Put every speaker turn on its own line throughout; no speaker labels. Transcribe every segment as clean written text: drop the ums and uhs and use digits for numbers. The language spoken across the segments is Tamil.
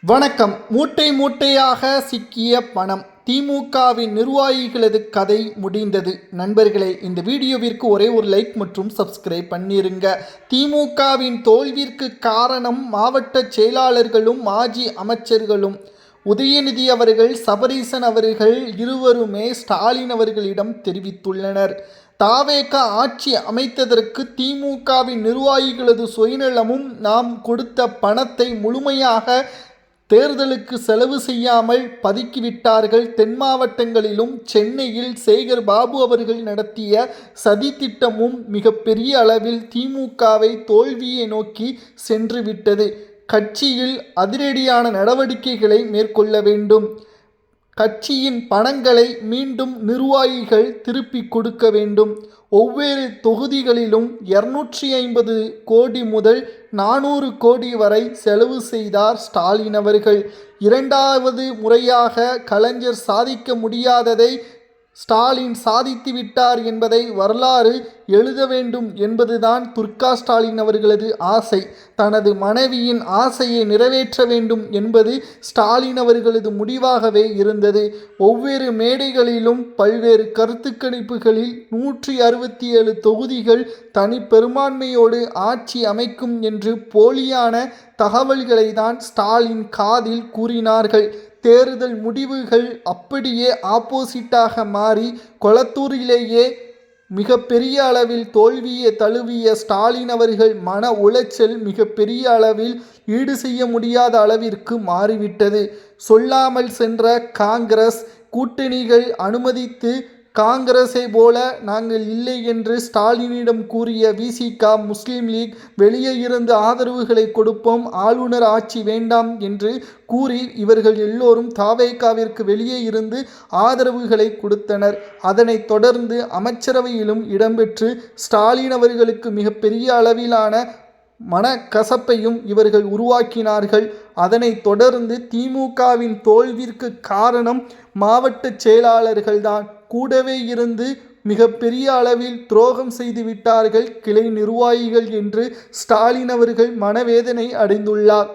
வணக்கம். மூட்டை மூட்டையாக சிக்கிய பணம். திமுகவின் நிர்வாகிகளது கதை முடிந்தது. நண்பர்களே, இந்த வீடியோவிற்கு ஒரே ஒரு லைக் மற்றும் சப்ஸ்கிரைப் பண்ணிருங்க. திமுகவின் தோல்விற்கு காரணம் மாவட்ட செயலாளர்களும் மாஜி அமைச்சர்களும். உதயநிதி அவர்கள், சபரீசன் அவர்கள் இருவருமே ஸ்டாலின் அவர்களிடம் தெரிவித்துள்ளனர். தாவேக ஆட்சி அமைத்ததற்கு திமுகவின் நிர்வாகிகளது சுயநலமும் நாம் கொடுத்த பணத்தை முழுமையாக தேர்தலுக்கு செலவு செய்யாமல் பதுக்கிவிட்டார்கள். தென் மாவட்டங்களிலும் சென்னையில் சேகர் பாபு அவர்கள் நடத்திய சதி திட்டமும் மிகப்பெரிய அளவில் திமுகவை தோல்வியை நோக்கி சென்றுவிட்டது. கட்சியில் அதிரடியான நடவடிக்கைகளை மேற்கொள்ள வேண்டும். கட்சியின் பணங்களை மீண்டும் நிர்வாகிகள் திருப்பி கொடுக்க வேண்டும். ஒவ்வொரு தொகுதிகளிலும் 250 கோடி முதல் 400 கோடி வரை செலவு செய்தார் ஸ்டாலின் அவர்கள். இரண்டாவது முறையாக கலைஞர் சாதிக்க முடியாததை ஸ்டாலின் சாதித்து விட்டார் என்பதை வரலாறு எழுத வேண்டும் என்பதுதான் துர்கா ஸ்டாலின் அவர்களது ஆசை. தனது மனைவியின் ஆசையை நிறைவேற்ற வேண்டும் என்பது ஸ்டாலின் அவர்களது முடிவாகவே இருந்தது. ஒவ்வொரு மேடைகளிலும் பல்வேறு கருத்து கணிப்புகளில் 167 தொகுதிகள் தனி பெரும்பான்மையோடு ஆட்சி அமைக்கும் என்று போலியான தகவல்களை தான் ஸ்டாலின் காதில் கூறினார்கள். தேர்தல் முடிவுகள் அப்படியே ஆப்போசிட்டாக மாறி கொளத்தூரிலேயே மிகப்பெரிய அளவில் தோல்வியை தழுவிய ஸ்டாலின் அவர்கள் மன உளைச்சல் மிகப்பெரிய அளவில் ஈடு செய்ய முடியாத அளவிற்கு மாறிவிட்டது. சொல்லாமல் சென்ற காங்கிரஸ் கூட்டணிகள் அனுமதித்து காங்கிரஸை போல நாங்கள் இல்லை என்று ஸ்டாலினிடம் கூறிய விசிக, முஸ்லீம் லீக் வெளியே இருந்து ஆதரவுகளை கொடுப்போம், ஆளுநர் ஆட்சி வேண்டாம் என்று கூறி இவர்கள் எல்லோரும் தாவேகாவிற்கு வெளியே இருந்து ஆதரவுகளை கொடுத்தனர். அதனைத் தொடர்ந்து அமைச்சரவையிலும் இடம்பெற்று ஸ்டாலின் அவர்களுக்கு மிகப்பெரிய அளவிலான மனக்கசப்பையும் இவர்கள் உருவாக்கினார்கள். அதனைத் தொடர்ந்து திமுகவின் தோல்விற்கு காரணம் மாவட்ட செயலாளர்கள்தான். கூடவே இருந்து மிகப்பெரிய அளவில் துரோகம் செய்து விட்டார்கள் கிளை நிர்வாகிகள் என்று ஸ்டாலின் அவர்கள் மனவேதனை அடைந்துள்ளார்.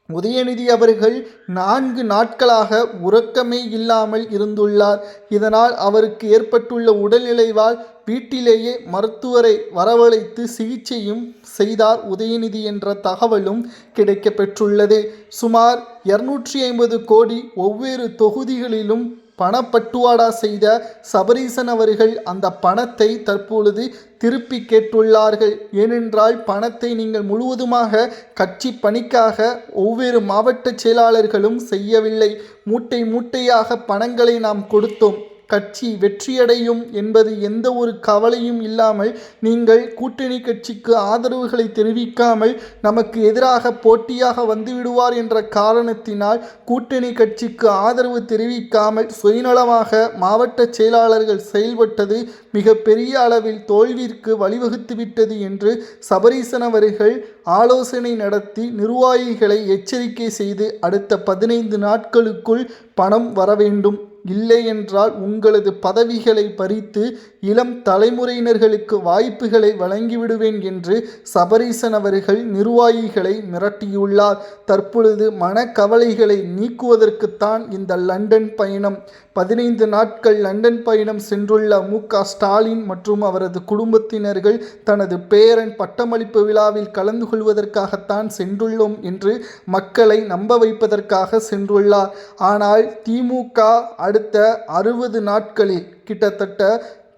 உதயநிதி அவர்கள் 4 நாட்களாக உறக்கமே இல்லாமல் இருந்துள்ளார். இதனால் அவருக்கு ஏற்பட்டுள்ள உடல்நிலைவால் வீட்டிலேயே மருத்துவரை வரவழைத்து சிகிச்சையும் செய்தார் உதயநிதி என்ற தகவலும் கிடைக்கப்பெற்றுள்ளது. சுமார் 250 கோடி ஒவ்வொரு தொகுதிகளிலும் பணப்பட்டுவாடா செய்த சபரீசன் அவர்கள் அந்த பணத்தை தற்பொழுது திருப்பி கேட்டுள்ளார்கள். ஏனென்றால் பணத்தை நீங்கள் முழுவதுமாக கட்சி பணிக்காக ஒவ்வொரு மாவட்ட செயலாளர்களும் செய்யவில்லை. மூட்டை மூட்டையாக பணங்களை நாம் கொடுத்தோம். கட்சி வெற்றியடையும் என்பது எந்த ஒரு கவலையும் இல்லாமல் நீங்கள் கூட்டணி கட்சிக்கு ஆதரவுகளை தெரிவிக்காமல் நமக்கு எதிராக போட்டியாக வந்துவிடுவார் என்ற காரணத்தினால் கூட்டணி கட்சிக்கு ஆதரவு தெரிவிக்காமல் சுயநலமாக மாவட்ட செயலாளர்கள் செயல்பட்டது மிகப்பெரிய அளவில் தோல்விற்கு வழிவகுத்துவிட்டது என்று சபரீசன் அவர்கள் ஆலோசனை நடத்தி நிர்வாகிகளை எச்சரிக்கை செய்து அடுத்த 15 நாட்களுக்குள் பணம் வர வேண்டும், இல்லை என்றால் உங்களது பதவிகளை பறித்து இளம் தலைமுறையினர்களுக்கு வாய்ப்புகளை வழங்கிவிடுவேன் என்று சபரீசன் அவர்கள் நிர்வாகிகளை மிரட்டியுள்ளார். தற்பொழுது மனக்கவலைகளை நீக்குவதற்குத்தான் இந்த லண்டன் பயணம். 15 நாட்கள் லண்டன் பயணம் சென்றுள்ள மு.க. ஸ்டாலின் மற்றும் அவரது குடும்பத்தினர்கள் தனது பேரன் பட்டமளிப்பு விழாவில் கலந்து கொள்வதற்காகத்தான் சென்றுள்ளோம் என்று மக்களை நம்ப வைப்பதற்காக சென்றுள்ளார். ஆனால் திமுக அடுத்த 60 நாட்களில் கிட்டத்தட்ட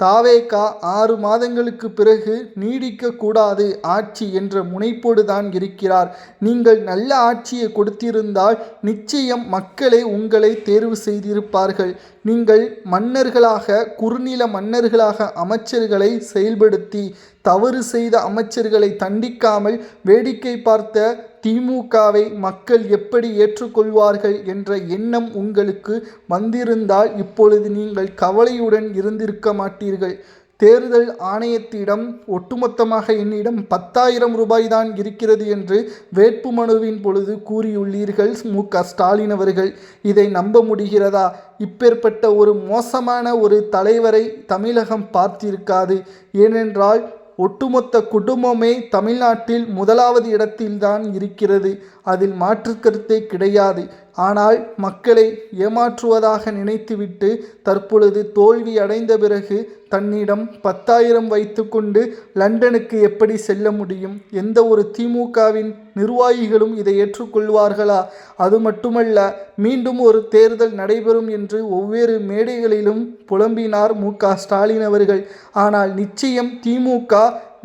தாவேகா 6 மாதங்களுக்கு பிறகு நீடிக்கக்கூடாது ஆட்சி என்ற முனைப்போடு தான் இருக்கிறார். நீங்கள் நல்ல ஆட்சியை கொடுத்திருந்தால் நிச்சயம் மக்களே உங்களை தேர்வு செய்திருப்பார்கள். நீங்கள் மன்னர்களாக, குறுநில மன்னர்களாக அமைச்சர்களை செயல்படுத்தி தவறு செய்த அமைச்சர்களை தண்டிக்காமல் வேடிக்கை பார்த்த திமுகவை மக்கள் எப்படி ஏற்றுக்கொள்வார்கள் என்ற எண்ணம் உங்களுக்கு வந்திருந்தால் இப்பொழுது நீங்கள் கவலையுடன் இருந்திருக்க மாட்டீர்கள். தேர்தல் ஆணையத்திடம் ஒட்டுமொத்தமாக என்னிடம் 10,000 ரூபாய் தான் இருக்கிறது என்று வேட்புமனுவின் பொழுது கூறியுள்ளீர்கள் மு.க. ஸ்டாலின் அவர்கள். இதை நம்ப முடிகிறதா? இப்பேற்பட்ட ஒரு மோசமான ஒரு தலைவரை தமிழகம் பார்த்திருக்காது. ஏனென்றால் ஒட்டுமொத்த குடும்பமே தமிழ்நாட்டில் முதலாவது இடத்தில்தான் இருக்கிறது. அதில் மாற்று கருத்தே கிடையாது. ஆனால் மக்களை ஏமாற்றுவதாக நினைத்துவிட்டு தற்பொழுது தோல்வி அடைந்த பிறகு தன்னிடம் 10,000 வைத்துக்கொண்டு லண்டனுக்கு எப்படி செல்ல முடியும்? எந்த ஒரு திமுகவின் நிர்வாகிகளும் இதை ஏற்றுக்கொள்வார்களா? அது மட்டுமல்ல, மீண்டும் ஒரு தேர்தல் நடைபெறும் என்று ஒவ்வொரு மேடைகளிலும் புலம்பினார் மு.க.ஸ்டாலின் அவர்கள். ஆனால் நிச்சயம் திமுக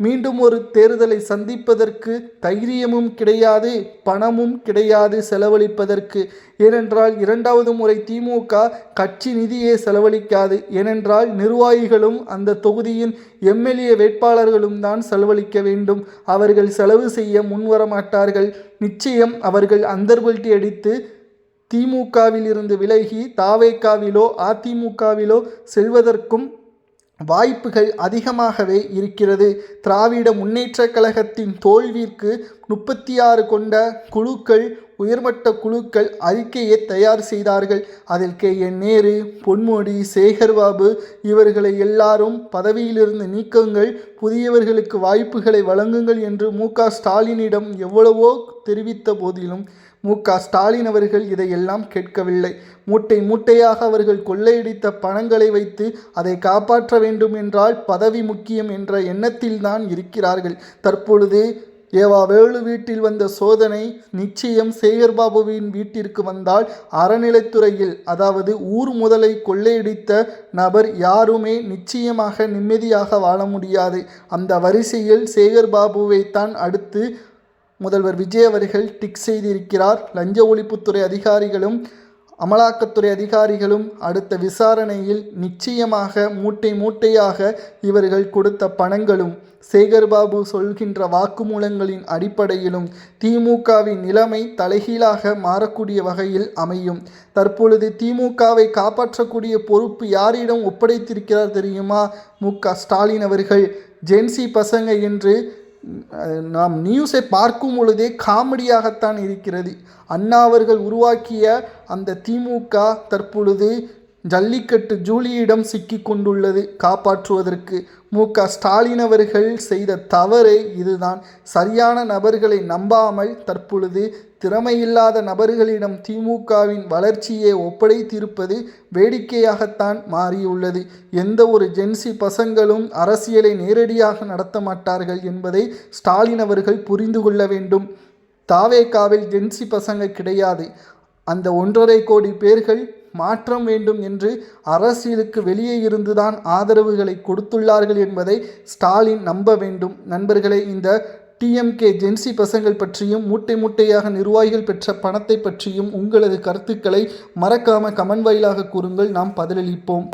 மீண்டும் ஒரு தேர்தலை சந்திப்பதற்கு தைரியமும் கிடையாது, பணமும் கிடையாது செலவழிப்பதற்கு. ஏனென்றால் 2வது முறை திமுக கட்சி நிதியே செலவழிக்காது. ஏனென்றால் நிர்வாகிகளும் அந்த தொகுதியின் எம்எல்ஏ வேட்பாளர்களும் தான் செலவழிக்க வேண்டும். அவர்கள் செலவு செய்ய முன்வர மாட்டார்கள். நிச்சயம் அவர்கள் அந்தர்பல்ட்டி அடித்து திமுகவில் இருந்து விலகி தாவேகாவிலோ அதிமுகவிலோ செல்வதற்கும் வாய்ப்புகள் அதிகமாகவே இருக்கிறது. திராவிட முன்னேற்ற கழகத்தின் தோல்விற்கு 36 கொண்ட குழுக்கள், உயர்மட்ட குழுக்கள் அறிக்கையை தயார் செய்தார்கள். அதில் KN நேரு, பொன்முடி, சேகர்பாபு இவர்களை எல்லாரும் பதவியிலிருந்து நீக்குங்கள், புதியவர்களுக்கு வாய்ப்புகளை வழங்குங்கள் என்று மு.க.ஸ்டாலினிடம் எவ்வளவோ தெரிவித்த போதிலும் மு.க.ஸ்டாலின் அவர்கள் இதையெல்லாம் கேட்கவில்லை. மூட்டை மூட்டையாக அவர்கள் கொள்ளையடித்த பணங்களை வைத்து அதை காப்பாற்ற வேண்டும் என்றால் பதவி முக்கியம் என்ற எண்ணத்தில்தான் இருக்கிறார்கள். தற்பொழுது வேலு வீட்டில் வந்த சோதனை நிச்சயம் சேகர்பாபுவின் வீட்டிற்கு வந்தால் அறநிலைத்துறையில், அதாவது ஊர் முதலை கொள்ளையடித்த நபர் யாருமே நிச்சயமாக நிம்மதியாக வாழ முடியாது. அந்த வரிசையில் சேகர்பாபுவைத்தான் அடுத்து முதல்வர் விஜய் அவர்கள் டிக் செய்திருக்கிறார். லஞ்ச ஒழிப்புத்துறை அதிகாரிகளும் அமலாக்கத்துறை அதிகாரிகளும் அடுத்த விசாரணையில் நிச்சயமாக மூட்டை மூட்டையாக இவர்கள் கொடுத்த பணங்களும் சேகர்பாபு சொல்கின்ற வாக்குமூலங்களின் அடிப்படையிலும் திமுகவின் நிலைமை தலைகீழாக மாறக்கூடிய வகையில் அமையும். தற்பொழுது திமுகவை காப்பாற்றக்கூடிய பொறுப்பு யாரிடம் ஒப்படைத்திருக்கிறார் தெரியுமா? மு.க.ஸ்டாலின் அவர்கள். ஜென்சி பசங்க என்று நாம் நியூஸை பார்க்கும் பொழுதே காமெடியாகத்தான் இருக்கிறது. அண்ணா அவர்கள் உருவாக்கிய அந்த திமுக தற்பொழுது ஜல்லிக்கட்டு ஜூலியிடம் சிக்கி கொண்டுள்ளது. காப்பாற்றுவதற்கு மு.க.ஸ்டாலின் அவர்கள் செய்த தவறே இதுதான். சரியான நபர்களை நம்பாமல் தற்பொழுது திறமையில்லாத நபர்களிடம் திமுகவின் வளர்ச்சியை ஒப்படைத்திருப்பது வேடிக்கையாகத்தான் மாறியுள்ளது. எந்த ஒரு ஜென்சி பசங்களும் அரசியலை நேரடியாக நடத்த மாட்டார்கள் என்பதை ஸ்டாலின் அவர்கள் புரிந்து கொள்ள வேண்டும். தாவேகாவில் ஜென்சி பசங்க கிடையாது. அந்த 1.5 கோடி பேர்கள் மாற்றம் வேண்டும் என்று அரசியலுக்கு வெளியே இருந்துதான் ஆதரவுகளை கொடுத்துள்ளார்கள் என்பதை ஸ்டாலின் நம்ப வேண்டும். நண்பர்களே, இந்த டிஎம்கே ஜென்சி பசங்கள் பற்றியும் மூட்டை மூட்டையாக நிர்வாகிகள் பெற்ற பணத்தை பற்றியும் உங்களது கருத்துக்களை மறக்காம கமெண்ட் வாயிலாக கூறுங்கள். நாம் பதிலளிப்போம்.